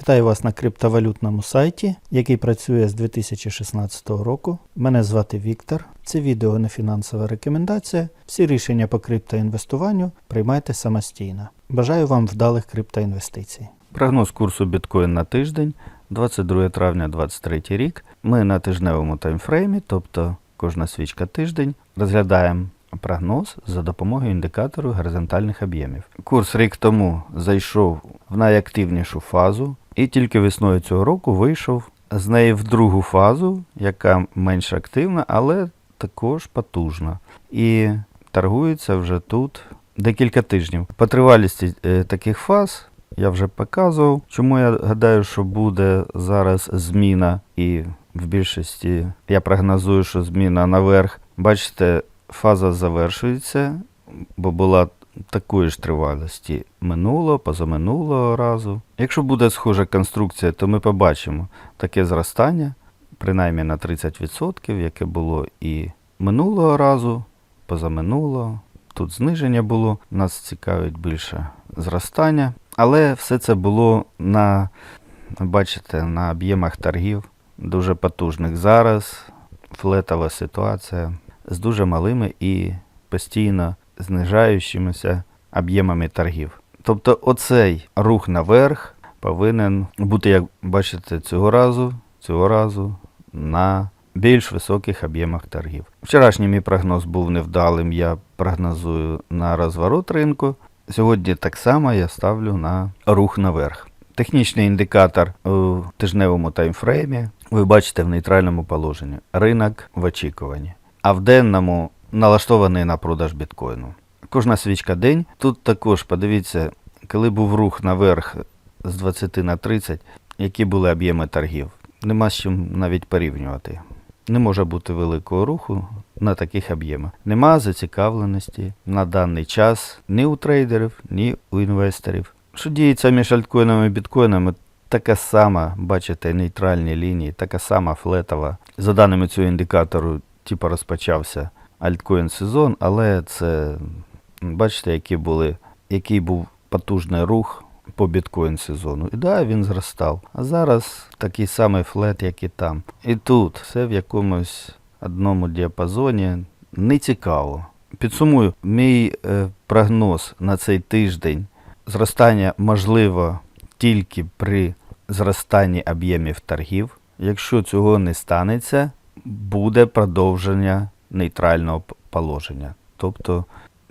Вітаю вас на криптовалютному сайті, який працює з 2016 року. Мене звати Віктор. Це відео не фінансова рекомендація. Всі рішення по криптоінвестуванню приймайте самостійно. Бажаю вам вдалих криптоінвестицій. Прогноз курсу біткоін на тиждень, 22 травня 2023 рік. Ми на тижневому таймфреймі, тобто кожна свічка тиждень, розглядаємо прогноз за допомогою індикатору горизонтальних об'ємів. Курс рік тому зайшов в найактивнішу фазу і тільки весною цього року вийшов з неї в другу фазу, яка менш активна, але також потужна. І торгується вже тут декілька тижнів. По тривалісті таких фаз я вже показував, чому я гадаю, що буде зараз зміна, і в більшості я прогнозую, що зміна наверх. Бачите, фаза завершується, бо була такої ж тривалості позаминулого разу. Якщо буде схожа конструкція, то ми побачимо таке зростання, принаймні на 30%, яке було і минулого разу, позаминулого. Тут зниження було, нас цікавить більше зростання. Але все це було бачите, на об'ємах торгів дуже потужних. Зараз флетова ситуація з дуже малими і постійно знижаючимися об'ємами торгів. Тобто оцей рух наверх повинен бути, як бачите, цього разу на більш високих об'ємах торгів. Вчорашній мій прогноз був невдалим, я прогнозую на розворот ринку. Сьогодні так само я ставлю на рух наверх. Технічний індикатор у тижневому таймфреймі ви бачите в нейтральному положенні. Ринок в очікуванні. А в денному налаштований на продаж біткоїну. Кожна свічка день. Тут також подивіться, коли був рух наверх з 20 на 30, які були об'єми торгів. Нема з чим навіть порівнювати. Не може бути великого руху на таких об'ємах. Нема зацікавленості на даний час ні у трейдерів, ні у інвесторів. Що діється між альткоїнами і біткоїнами, така сама, бачите, нейтральні лінії, така сама флетова. За даними цього індикатору, розпочався альткоін сезон, але це, бачите, який був потужний рух по біткоін сезону. І да, він зростав. А зараз такий самий флет, як і там. І тут все в якомусь одному діапазоні. Не цікаво. Підсумую, мій прогноз на цей тиждень. Зростання можливо тільки при зростанні об'ємів торгів. Якщо цього не станеться, буде продовження нейтрального положення. Тобто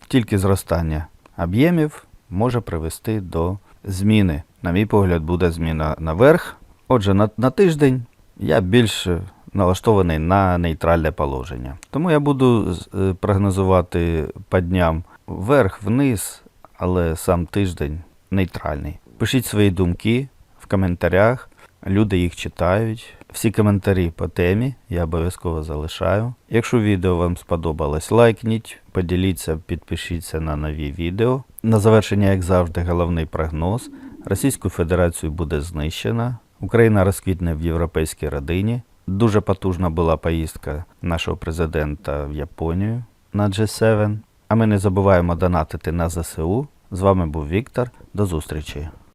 тільки зростання об'ємів може привести до зміни. На мій погляд, буде зміна наверх. Отже, на тиждень я більше налаштований на нейтральне положення. Тому я буду прогнозувати по дням вверх-вниз, але сам тиждень нейтральний. Пишіть свої думки в коментарях, люди їх читають. Всі коментарі по темі я обов'язково залишаю. Якщо відео вам сподобалось, лайкніть, поділіться, підпишіться на нові відео. На завершення, як завжди, головний прогноз. Російську Федерацію буде знищено. Україна розквітне в європейській родині. Дуже потужна була поїздка нашого президента в Японію на G7. А ми не забуваємо донатити на ЗСУ. З вами був Віктор. До зустрічі.